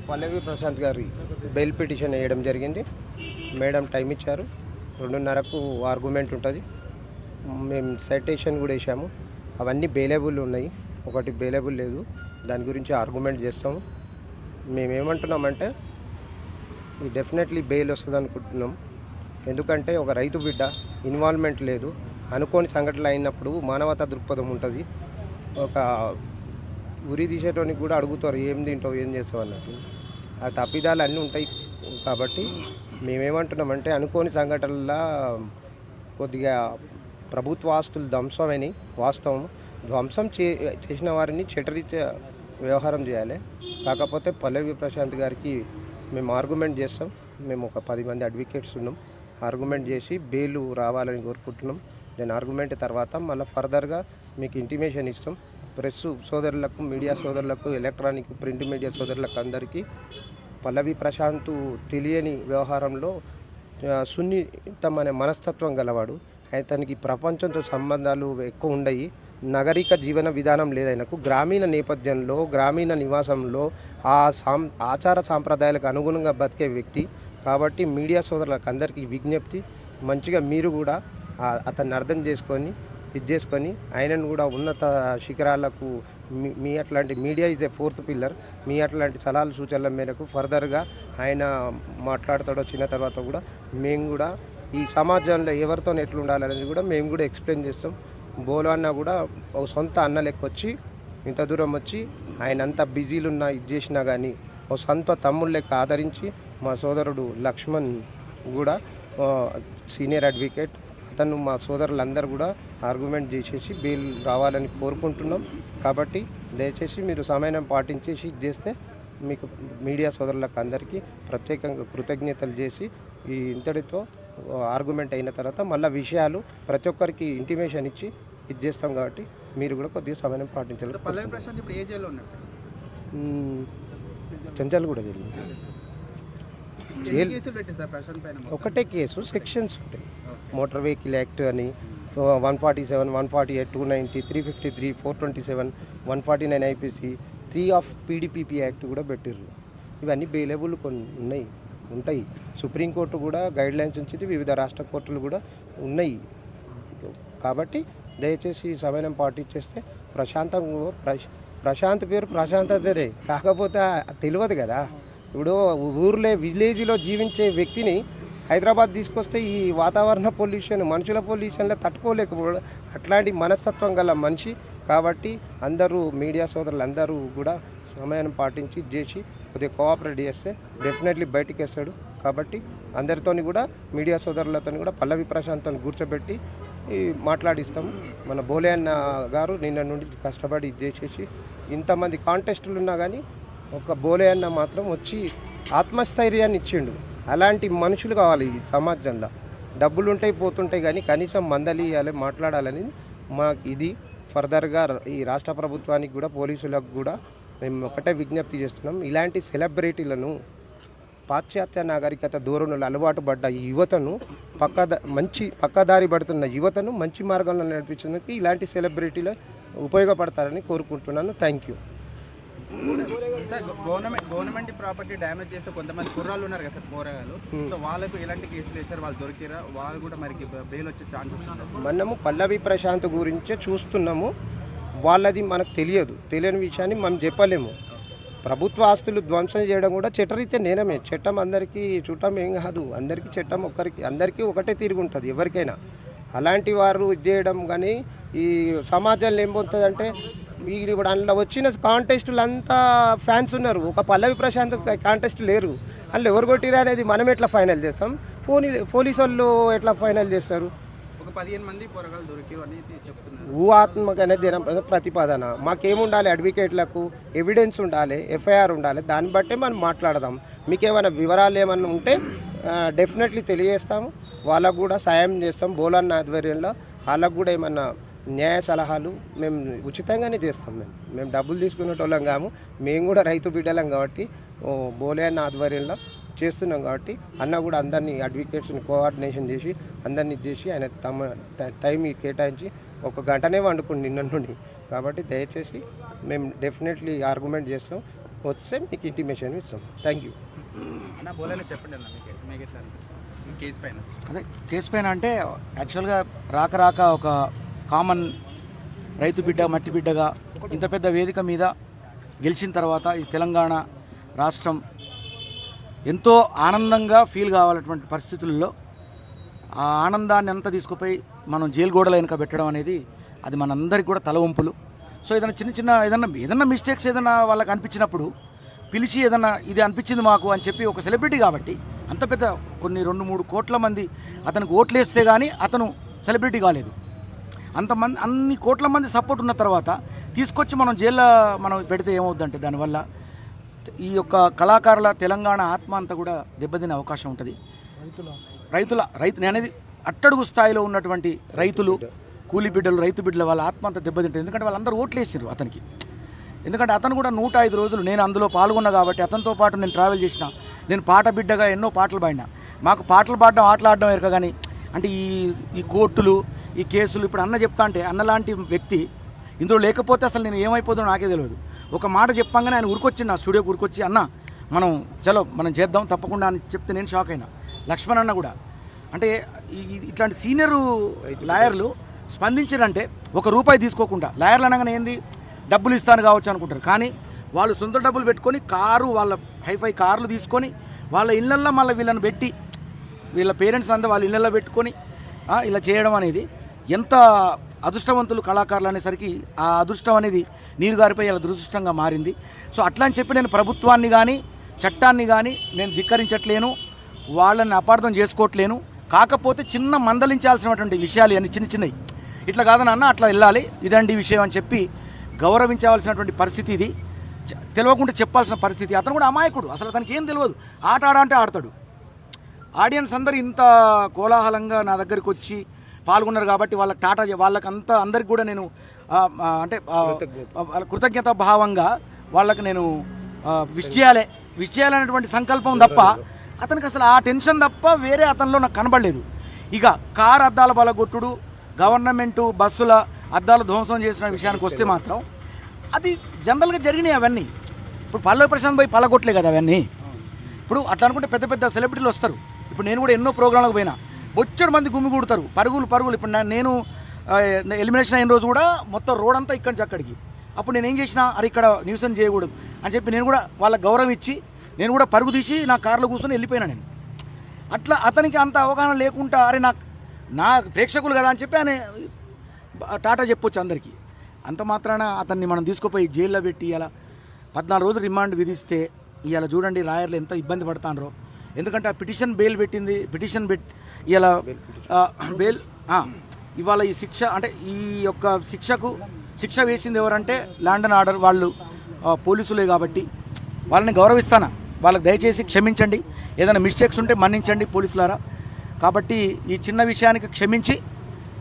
పల్లవి ప్రశాంత్ గారి bail petition వేయడం జరిగింది. మేడం టైం ఇచ్చారు, 2:30కు ఆర్గ్యుమెంట్ ఉంటుంది. మేము సైటేషన్ కూడా వేసాము. అవన్నీ బెయిలబుల్ ఉన్నాయి, ఒకటి బెయిలబుల్ లేదు. దాని గురించి ఆర్గ్యుమెంట్ చేస్తాము. మేమేమంటున్నామంటే డెఫినెట్లీ బెయిల్ వస్తుంది అనుకుంటున్నాం. ఎందుకంటే ఒక రైతు బిడ్డ ఇన్వాల్వ్మెంట్ లేదు. అనుకోని సంఘటనలు అయినప్పుడు మానవతా దృక్పథం ఉంటుంది. ఒక ఉరి తీసేటోనికి కూడా అడుగుతారు, ఏం తింటావు, ఏం చేస్తావు అన్నట్టు. ఆ తప్పిదాలు అన్నీ ఉంటాయి. కాబట్టి మేమేమంటున్నామంటే అనుకోని సంఘటనల కొద్దిగా ప్రభుత్వ ఆస్తులు ధ్వంసమని వాస్తవం. ధ్వంసం చేసిన వారిని చట్టరీత్యా వ్యవహారం చేయాలి. కాకపోతే పల్లవి ప్రశాంత్ గారికి మేము ఆర్గ్యుమెంట్ చేస్తాం. మేము ఒక 10 మంది అడ్వకేట్స్ ఉన్నాం. ఆర్గ్యుమెంట్ చేసి బెయిల్ రావాలని కోరుకుంటున్నాం. దాని ఆర్గ్యుమెంట్ తర్వాత మళ్ళీ ఫర్దర్గా మీకు ఇంటిమేషన్ ఇస్తాం. ప్రెస్ సోదరులకు, మీడియా సోదరులకు, ఎలక్ట్రానిక్ ప్రింట్ మీడియా సోదరులకు అందరికీ పల్లవి ప్రశాంత్ తెలియని వ్యవహారంలో సున్నితమైన మనస్తత్వం గలవాడు. అతనికి ప్రపంచంతో సంబంధాలు ఎక్కువ ఉండయి. నగరిక జీవన విధానం లేదైనకు. గ్రామీణ నేపథ్యంలో, గ్రామీణ నివాసంలో ఆచార సాంప్రదాయాలకు అనుగుణంగా బతికే వ్యక్తి. కాబట్టి మీడియా సోదరులకు అందరికీ విజ్ఞప్తి, మంచిగా మీరు కూడా అతన్ని అర్థం చేసుకొని ఆయనను కూడా ఉన్నత శిఖరాలకు మీ అట్లాంటి media is a 4th pillar. మీ అట్లాంటి సలహాలు సూచనల మేరకు ఫర్దర్గా ఆయన మాట్లాడతాడో వచ్చిన తర్వాత కూడా మేము కూడా ఈ సమాజంలో ఎవరితో ఎట్లా ఉండాలనేది కూడా మేము కూడా ఎక్స్ప్లెయిన్ చేస్తాం. బోలో అన్న కూడా ఒక సొంత అన్న లెక్క వచ్చి ఇంత దూరం వచ్చి ఆయన అంత బిజీలు ఉన్నా ఇది చేసినా కానీ ఒక సొంత తమ్ముళ్ళ లెక్క ఆదరించి మా సోదరుడు లక్ష్మణ్ కూడా సీనియర్ అడ్వకేట్, అతను మా సోదరులందరూ కూడా ఆర్గ్యుమెంట్ చేసేసి బెయిల్ రావాలని కోరుకుంటున్నాం. కాబట్టి దయచేసి మీరు సమయం పాటించేసి చేస్తే మీకు మీడియా సోదరులకు అందరికీ ప్రత్యేకంగా కృతజ్ఞతలు చేసి ఈ ఇంతటితో ఆర్గ్యుమెంట్ అయిన తర్వాత మళ్ళీ విషయాలు ప్రతి ఒక్కరికి ఇంటిమేషన్ ఇచ్చి ఇది చేస్తాం. కాబట్టి మీరు కూడా కొద్దిగా సమయం పాటించాలి. చెంచల్గూడ జైలు ఒకటే కేసు, సెక్షన్స్ ఉంటాయి. మోటార్ వెహికల్ యాక్ట్ అని 147, 148, 290, 353, 427, 149 IPC, 3 ఆఫ్ PDPP యాక్ట్ కూడా పెట్టిర్రు. ఇవన్నీ బెయిలబుల్ కొన్ని ఉంటాయి. సుప్రీంకోర్టు కూడా గైడ్లైన్స్ ఉంచింది, వివిధ రాష్ట్ర కోర్టులు కూడా ఉన్నాయి. కాబట్టి దయచేసి సమయం పాటించేస్తే ప్రశాంత్ పేరు ప్రశాంతతనే, కాకపోతే తెలియదు కదా. ఇప్పుడు ఊర్లో విలేజ్లో జీవించే వ్యక్తిని హైదరాబాద్ తీసుకొస్తే ఈ వాతావరణ పొల్యూషన్, మనుషుల పొల్యూషన్లో తట్టుకోలేకపోవడం అట్లాంటి మనస్తత్వం గల మనిషి. కాబట్టి అందరూ మీడియా సోదరులు అందరూ కూడా సమయాన్ని పాటించి చేసి కొద్దిగా కోఆపరేట్ చేస్తే డెఫినెట్లీ బయటికి వేస్తాడు. కాబట్టి అందరితోని కూడా మీడియా సోదరులతో కూడా పల్లవి ప్రశాంత్తో కూర్చోబెట్టి మాట్లాడిస్తాం. మన బోలే అన్న గారు నిన్న నుండి కష్టపడి చేసేసి ఇంతమంది కాంటెస్టులు ఉన్నా కానీ ఒక బోలే అన్న మాత్రం వచ్చి ఆత్మస్థైర్యాన్ని ఇచ్చిండు. అలాంటి మనుషులు కావాలి ఈ సమాజంలో. డబ్బులు ఉంటాయి పోతుంటాయి కానీ కనీసం మందలియాలి, మాట్లాడాలని మాకు ఇది. ఫర్దర్గా ఈ రాష్ట్ర ప్రభుత్వానికి కూడా పోలీసులకు కూడా మేము ఒకటే విజ్ఞప్తి చేస్తున్నాం. ఇలాంటి సెలబ్రిటీలను, పాశ్చాత్య నాగరికత ధోరణులు అలవాటు పడ్డ ఈ యువతను పక్కదారి పడుతున్న యువతను మంచి మార్గంలో నడిపించేందుకు ఇలాంటి సెలబ్రిటీలు ఉపయోగపడతారని కోరుకుంటున్నాను. Thank you. Sir, government property damage చేస్తే కొంతమంది కుర్రాళ్ళు ఉన్నారు కదా సార్, పోరగాళ్ళు. సో వాళ్ళకు ఎలాంటి కేసులు వేసారు, వాళ్ళు దొరికిరా, వాళ్ళు కూడా మరి బెయిల్ వచ్చే ఛాన్సెస్ ఉన్నాయి. మనము పల్లవి ప్రశాంత్ గురించే చూస్తున్నాము. వాళ్ళది మనకు తెలియని విషయాన్ని మనం చెప్పలేము. ప్రభుత్వ ఆస్తులు ధ్వంసం చేయడం కూడా చట్టరీత్యా నేరమే. చట్టం అందరికీ చుట్టం ఏం కాదు. అందరికీ చట్టం అందరికీ ఒకటే తిరుగుంటుంది ఎవరికైనా. అలాంటి వారు ఇది చేయడం కానీ ఈ సమాజంలో ఏం పోతుందంటే ఇప్పుడు అందులో వచ్చిన కాంటెస్టులు అంతా ఫ్యాన్స్ ఉన్నారు. ఒక పల్లవి ప్రశాంత్ కాంటెస్ట్ లేరు. అందులో ఎవరు కొట్టిరా అనేది మనం ఎట్లా ఫైనల్ చేస్తాం? పోలీసు వాళ్ళు ఎట్లా ఫైనల్ చేస్తారు? ఒక 15 మంది పోరగాళ్ళు దొరికి అని చెప్తున్నారు. ఊహాత్మకమైన ప్రతిపాదన మాకేముండాలి? అడ్వకేట్లకు ఎవిడెన్స్ ఉండాలి, FIR ఉండాలి. దాన్ని బట్టే మనం మాట్లాడదాం. మీకు ఏమైనా వివరాలు ఏమన్నా ఉంటే డెఫినెట్లీ తెలియజేస్తాము. వాళ్ళకు కూడా సాయం చేస్తాం. బోలన్న ఆధ్వర్యంలో వాళ్ళకు కూడా ఏమన్నా న్యాయ సలహాలు మేము ఉచితంగానే చేస్తాం. మేము డబ్బులు తీసుకునేటోళ్ళం కాము. మేము కూడా రైతు బిడ్డలం కాబట్టి బోలే అన్న ఆధ్వర్యంలో చేస్తున్నాం. కాబట్టి అన్న కూడా అందరినీ అడ్వకేట్స్ని కోఆర్డినేషన్ చేసి అందరినీ చేసి ఆయన తమ టైం కేటాయించి 1 గంటనే వండుకుంది నిన్న నుండి. కాబట్టి దయచేసి మేము డెఫినెట్లీ ఆర్గ్యుమెంట్ చేస్తాం. వస్తే మీకు ఇంటిమేషన్ ఇస్తాం. Thank you. అన్న బోలేనే చెప్పండి అన్న, మీకు ఎట్లా అనిపిస్తుంది ఈ కేసు పైన? అదే కేసు పైన అంటే యాక్చువల్గా రాక ఒక కామన్ రైతు బిడ్డ మట్టి బిడ్డగా ఇంత పెద్ద వేదిక మీద గెలిచిన తర్వాత ఈ తెలంగాణ రాష్ట్రం ఎంతో ఆనందంగా ఫీల్ కావాలన్నటువంటి పరిస్థితుల్లో ఆ ఆనందాన్ని అంతా తీసుకుపోయి మనం జైలు గోడల వెనుక పెట్టడం అనేది అది మనందరికీ కూడా తలవంపులు. సో ఏదన్నా మిస్టేక్స్ ఏదైనా వాళ్ళకి అనిపించినప్పుడు పిలిచి ఏదన్నా ఇది అనిపించింది మాకు అని చెప్పి ఒక సెలబ్రిటీ కాబట్టి అంత పెద్ద కొన్ని 2-3 కోట్ల మంది అతనికి ఓట్లేస్తే కానీ అతను సెలబ్రిటీ కాలేదు. అన్ని కోట్ల మంది సపోర్ట్ ఉన్న తర్వాత తీసుకొచ్చి మనం జైల్లో మనం పెడితే ఏమవుద్దంటే దానివల్ల ఈ యొక్క కళాకారుల తెలంగాణ ఆత్మ అంతా కూడా దెబ్బతినే అవకాశం ఉంటుంది. నేను అనేది అట్టడుగు స్థాయిలో ఉన్నటువంటి రైతులు, కూలి బిడ్డలు, రైతు బిడ్డల వాళ్ళ ఆత్మ అంతా దెబ్బతింటుంది. ఎందుకంటే వాళ్ళందరూ ఓట్లేసారు అతనికి. ఎందుకంటే అతను కూడా 105 రోజులు నేను అందులో పాల్గొన్నా కాబట్టి అతనితో పాటు నేను ట్రావెల్ చేసిన, నేను పాట బిడ్డగా ఎన్నో పాటలు పాడినా. మాకు పాటలు పాడడం ఆటలాడడం ఎరక కానీ అంటే ఈ కోర్టులు, ఈ కేసులు ఇప్పుడు అన్న చెప్తా అంటే అన్నలాంటి వ్యక్తి ఇందులో లేకపోతే అసలు నేను ఏమైపోతుందో నాకే తెలియదు. ఒక మాట చెప్పంగానే ఆయన ఉరికొచ్చి నా స్టూడియోకి ఉరికొచ్చి అన్న మనం చేద్దాం తప్పకుండా అని చెప్తే నేను షాక్ అయినా. లక్ష్మణ్ అన్న కూడా అంటే ఇట్లాంటి సీనియర్ లాయర్లు స్పందించారంటే ₹1 తీసుకోకుండా, లాయర్లు అనగానే ఏంది డబ్బులు ఇస్తాను కావచ్చు అనుకుంటారు. కానీ వాళ్ళు సొంత డబ్బులు పెట్టుకొని వాళ్ళ హైఫై కార్లు తీసుకొని వాళ్ళ ఇళ్ళల్లో మళ్ళీ వీళ్ళని పెట్టి వీళ్ళ పేరెంట్స్ అంతా వాళ్ళ ఇళ్ళల్లో పెట్టుకొని ఇలా చేయడం అనేది ఎంత అదృష్టవంతులు కళాకారులు అనేసరికి ఆ అదృష్టం అనేది నీరు గారిపై ఇలా దురదృష్టంగా మారింది. సో అట్లా అని చెప్పి నేను ప్రభుత్వాన్ని కానీ చట్టాన్ని కానీ నేను ధిక్కరించట్లేను, వాళ్ళని అపార్థం చేసుకోవట్లేను. కాకపోతే చిన్న మందలించాల్సినటువంటి విషయాలు అన్ని చిన్నవి ఇట్లా కాదని అన్న అట్లా వెళ్ళాలి ఇదండి విషయం అని చెప్పి గౌరవించవలసినటువంటి పరిస్థితి ఇది. తెలియకుండా చెప్పాల్సిన పరిస్థితి. అతను కూడా అమాయకుడు, అసలు అతనికి ఏం తెలియదు. ఆట అంటే ఆడతాడు. ఆడియన్స్ అందరూ ఇంత కోలాహలంగా నా దగ్గరికి వచ్చి పాల్గొన్నారు కాబట్టి వాళ్ళకంతా అందరికి కూడా నేను అంటే కృతజ్ఞత భావంగా వాళ్ళకి నేను విష్ చేయాలనేటువంటి సంకల్పం తప్ప అతనికి అసలు ఆ టెన్షన్ తప్ప వేరే అతనిలో నాకు కనబడలేదు. ఇక కారు అద్దాల బలగొట్టుడు, గవర్నమెంటు బస్సుల అద్దాలు ధ్వంసం చేసిన విషయానికి వస్తే మాత్రం అది జనరల్గా జరిగినాయి అవన్నీ. ఇప్పుడు పల్లవి ప్రశాంత్ పోయి పలగొట్టలే కదా అవన్నీ. ఇప్పుడు అట్లా అనుకుంటే పెద్ద పెద్ద సెలబ్రిటీలు వస్తారు. ఇప్పుడు నేను కూడా ఎన్నో ప్రోగ్రాంలకు పోయినా బొచ్చడు మంది గుమిగూడతారు, పరుగులు. ఇప్పుడు నేను ఎలిమినేషన్ అయిన రోజు కూడా మొత్తం రోడ్ అంతా ఇక్కడి నుంచి అక్కడికి. అప్పుడు నేను ఏం చేసినా అరే ఇక్కడ న్యూసెన్స్ చేయకూడదు అని చెప్పి నేను కూడా వాళ్ళకి గౌరవం ఇచ్చి నేను కూడా పరుగు తీసి నా కారులో కూర్చొని వెళ్ళిపోయినా నేను. అట్లా అతనికి అంత అవగాహన లేకుండా అరే నా ప్రేక్షకులు కదా అని చెప్పి ఆయన టాటా చెప్పొచ్చు అందరికీ. అంత మాత్రాన అతన్ని మనం తీసుకుపోయి జైల్లో పెట్టి ఇలా 14 రోజులు రిమాండ్ విధిస్తే ఇవాళ చూడండి లాయర్లు ఎంత ఇబ్బంది పడతారో. ఎందుకంటే ఆ పిటిషన్ ఇలా బెయిల్ ఇవాళ ఈ శిక్ష అంటే ఈ యొక్క శిక్ష వేసింది ఎవరంటే ల్యాండ్ అండ్ ఆర్డర్ వాళ్ళు పోలీసులే కాబట్టి వాళ్ళని గౌరవిస్తాను. వాళ్ళకి దయచేసి క్షమించండి, ఏదైనా మిస్టేక్స్ ఉంటే మన్నించండి పోలీసులారా. కాబట్టి ఈ చిన్న విషయానికి క్షమించి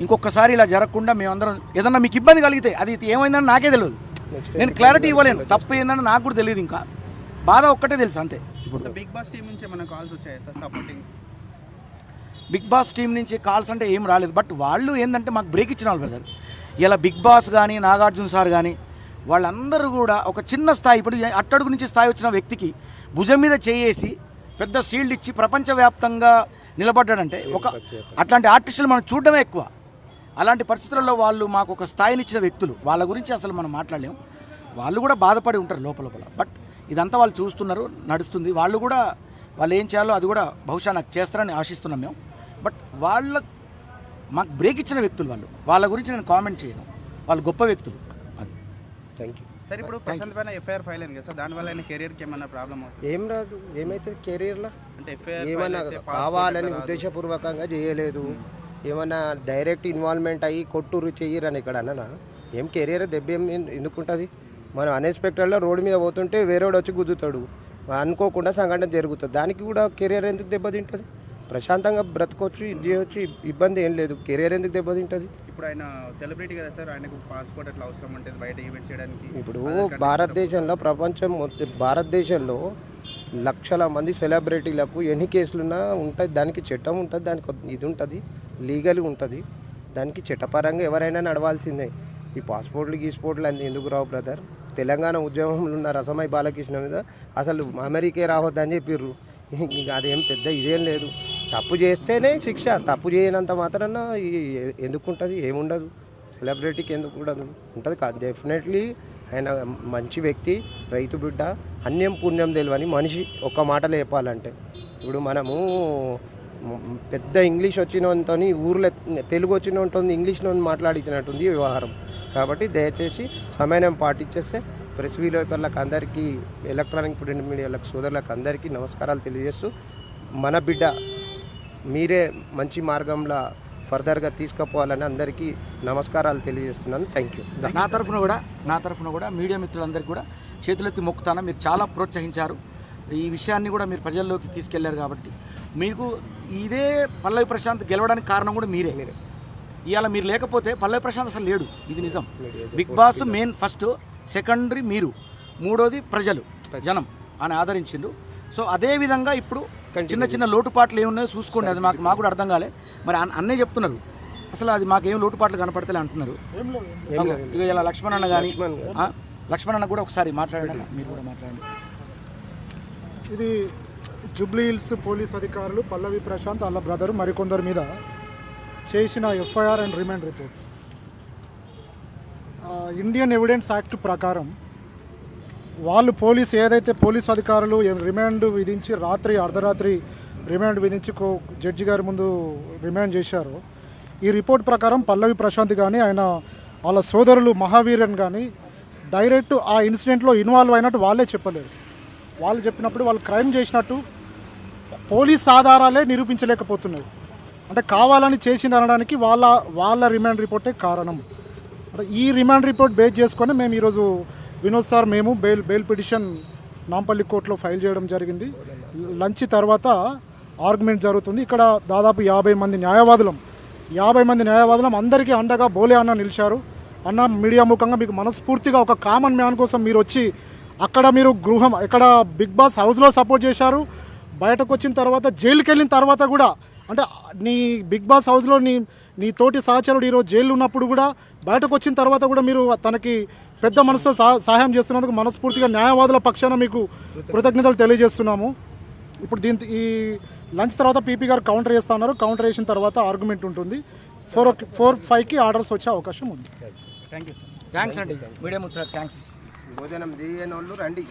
ఇంకొకసారి ఇలా జరగకుండా మేమందరం ఏదన్నా మీకు ఇబ్బంది కలిగితే అది ఏమైందని నాకే తెలియదు, నేను క్లారిటీ ఇవ్వలేను. తప్పు ఏందని నాకు కూడా తెలియదు, ఇంకా బాధ ఒక్కటే తెలుసు అంతే. ఇప్పుడు బిగ్ బాస్ టీం నుంచి ఏమైనా కాల్స్ వచ్చాయి sir supporting? Bigg Boss team నుంచి కాల్స్ అంటే ఏం రాలేదు. బట్ వాళ్ళు ఏంటంటే మాకు బ్రేక్ ఇచ్చిన వాళ్ళు బ్రదర్. ఇలా బిగ్ బాస్ కానీ నాగార్జున సార్ కానీ వాళ్ళందరూ కూడా ఒక చిన్న స్థాయి, ఇప్పుడు అట్టడుగు నుంచి స్థాయి వచ్చిన వ్యక్తికి భుజం మీద చేసి పెద్ద షీల్డ్ ఇచ్చి ప్రపంచవ్యాప్తంగా నిలబడ్డాడంటే అట్లాంటి ఆర్టిస్టులు మనం చూడడమే ఎక్కువ. అలాంటి పరిస్థితుల్లో వాళ్ళు మాకు ఒక స్థాయినిచ్చిన వ్యక్తులు, వాళ్ళ గురించి అసలు మనం మాట్లాడలేము. వాళ్ళు కూడా బాధపడి ఉంటారు లోపల. బట్ ఇదంతా వాళ్ళు చూస్తున్నారు, నడుస్తుంది. వాళ్ళు ఏం చేయాలో అది కూడా బహుశా నాకు చేస్తారని ఆశిస్తున్నాం మేము. బట్ మాకు బ్రేక్ ఇచ్చిన వ్యక్తులు వాళ్ళ గురించి నేను కామెంట్ చేయను. వాళ్ళు గొప్ప వ్యక్తులు. అది థ్యాంక్ యూ సార్. ఇప్పుడు ప్రశాంత్ పైన ఎఫ్ఐఆర్ ఫైల్ అయింది కదా సార్, దానివల్ల ఆయన కెరీర్కి ఏమైనా ప్రాబ్లం అవుతుంది? ఏం రాదు, ఏమైతుంది కెరీర్లో అంటే ఎఫ్ఐఆర్ ఏమన్నా కావాలని ఉద్దేశపూర్వకంగా చేయలేదు, ఏమన్నా డైరెక్ట్ ఇన్వాల్వ్మెంట్ అయ్యి కొట్టురు చెయ్యరని ఇక్కడ అన్నా ఏం కెరీర్ దెబ్బ ఎందుకుంటుంది? మనం అన్ఎక్స్పెక్టెడ్లో రోడ్డు మీద పోతుంటే వేరేవాడు వచ్చి గుద్దుతాడు, అనుకోకుండా సంఘటన జరుగుతుంది. దానికి కూడా కెరీర్ ఎందుకు దెబ్బతింటుంది? ప్రశాంతంగా బ్రతకొచ్చు, ఇది చేయొచ్చు, ఇబ్బంది ఏం లేదు. కెరీర్ ఎందుకు దెబ్బతింటుంది? ఇప్పుడు ఆయన సెలబ్రిటీ కదా సార్, ఆయనకు పాస్పోర్ట్ అట్లా అవసరం ఉంటుంది బయట ఈవెంట్ చేయడానికి. ఇప్పుడు భారతదేశంలో లక్షల మంది సెలబ్రిటీలకు ఎన్ని కేసులున్నా ఉంటుంది, దానికి చట్టం ఉంటుంది, దానికి ఇది ఉంటుంది, లీగల్ ఉంటుంది, దానికి చట్టపరంగా ఎవరైనా నడవాల్సిందే. ఈ పాస్పోర్ట్లు గీస్పోర్ట్లు అన్నీ ఎందుకు రావు బ్రదర్? తెలంగాణ ఉద్యమంలో ఉన్న రసమై బాలకృష్ణ మీద అసలు అమెరికే రావద్దని చెప్పిర్రు. ఇంకా అదేం పెద్ద ఇదేం లేదు. తప్పు చేస్తేనే శిక్ష, తప్పు చేయనంత మాత్రాన ఎందుకు ఉంటుంది? ఏముండదు. సెలబ్రిటీకి ఎందుకు ఉండదు? ఉంటుంది కాదు. డెఫినెట్లీ ఆయన మంచి వ్యక్తి, రైతు బిడ్డ, అన్యం పుణ్యం తెలియని మనిషి. ఒక్క మాటలో చెప్పాలంటే ఇప్పుడు మనము పెద్ద ఇంగ్లీష్ వచ్చినంతో ఊర్లో తెలుగు వచ్చినంతో ఇంగ్లీష్లో మాట్లాడించినట్టుంది వ్యవహారం. కాబట్టి దయచేసి సమయం పాటించేస్తే ప్రెస్ విలేకరులకు అందరికీ, ఎలక్ట్రానిక్ ప్రింట్ మీడియాలకు సోదరులకు అందరికీ నమస్కారాలు తెలియజేస్తూ, మన బిడ్డ మీరే మంచి మార్గంలో ఫర్దర్గా తీసుకుపోవాలని అందరికీ నమస్కారాలు తెలియజేస్తున్నాను. Thank you. నా తరఫున కూడా మీడియా మిత్రులందరికీ కూడా చేతులెత్తి మొక్కుతాను. మీరు చాలా ప్రోత్సహించారు. ఈ విషయాన్ని కూడా మీరు ప్రజల్లోకి తీసుకెళ్లారు. కాబట్టి మీకు ఇదే పల్లవి ప్రశాంత్ గెలవడానికి కారణం కూడా మీరే. ఇవాళ మీరు లేకపోతే పల్లవి ప్రశాంత్ అసలు లేడు. ఇది నిజం. Bigg Boss main first, secondary మీరు, మూడోది ప్రజలు, జనం అని ఆదరించిండు. సో అదే విధంగా ఇప్పుడు చిన్న చిన్న లోటుపాట్లు ఏమున్నాయో చూసుకోండి. అది మాకు కూడా అర్థం కాలే. మరి అన్నే చెప్తున్నారు అసలు అది మాకేం లోటుపాట్లు కనపడతలే అంటున్నారు. ఇక ఇలా లక్ష్మణ్ అన్న కానీ, లక్ష్మణ్ అన్న కూడా ఒకసారి మాట్లాడండి. మీరు కూడా మాట్లాడండి. ఇది జూబ్లీ హిల్స్ పోలీస్ అధికారులు పల్లవి ప్రశాంత్ వాళ్ళ బ్రదర్ మరికొందరి మీద చేసిన FIR and remand report. Indian evidence act ప్రకారం వాళ్ళు ఏదైతే పోలీస్ అధికారులు రిమాండ్ విధించి అర్ధరాత్రి రిమాండ్ విధించి జడ్జి గారి ముందు రిమాండ్ చేశారో, ఈ రిపోర్ట్ ప్రకారం పల్లవి ప్రశాంత్ కానీ వాళ్ళ సోదరులు మహావీరన్ కానీ డైరెక్ట్ ఆ ఇన్సిడెంట్లో ఇన్వాల్వ్ అయినట్టు వాళ్ళే చెప్పలేరు. వాళ్ళు చెప్పినప్పుడు వాళ్ళు క్రైమ్ చేసినట్టు పోలీస్ ఆధారాలే నిరూపించలేకపోతున్నారు. అంటే కావాలని చేసిన అనడానికి వాళ్ళ రిమాండ్ రిపోర్టే కారణం. అంటే ఈ రిమాండ్ రిపోర్ట్ బేస్ చేసుకొని మేము ఈరోజు వినోద్ సార్ మేము బెయిల్ పిటిషన్ నాంపల్లి కోర్టులో ఫైల్ చేయడం జరిగింది. లంచ్ తర్వాత ఆర్గ్యుమెంట్ జరుగుతుంది. ఇక్కడ దాదాపు 50 మంది న్యాయవాదులం అందరికీ అండగా బోలే అన్న నిలిచారు. అన్న మీడియా ముఖంగా మీకు మనస్ఫూర్తిగా ఒక కామన్ మ్యాన్ కోసం మీరు వచ్చి అక్కడ మీరు ఇక్కడ బిగ్ బాస్ హౌస్లో సపోర్ట్ చేశారు. బయటకు వచ్చిన తర్వాత జైలుకి వెళ్ళిన తర్వాత కూడా, అంటే నీ బిగ్ బాస్ హౌస్లో నీ తోటి సహచరుడు ఈరోజు జైలు ఉన్నప్పుడు కూడా బయటకు వచ్చిన తర్వాత కూడా మీరు తనకి పెద్ద మనసుతో సహాయం చేస్తున్నందుకు మనస్ఫూర్తిగా న్యాయవాదుల పక్షాన మీకు కృతజ్ఞతలు తెలియజేస్తున్నాము. ఇప్పుడు ఈ లంచ్ తర్వాత పీపీ గారు కౌంటర్ చేస్తా ఉన్నారు. కౌంటర్ చేసిన తర్వాత ఆర్గ్యుమెంట్ ఉంటుంది. 4-5కి ఆర్డర్స్ వచ్చే అవకాశం ఉంది. థ్యాంక్స్ అండి. మీడియా మిత్రులకు థ్యాంక్స్. భోజనం చేయని వాళ్ళు రండి.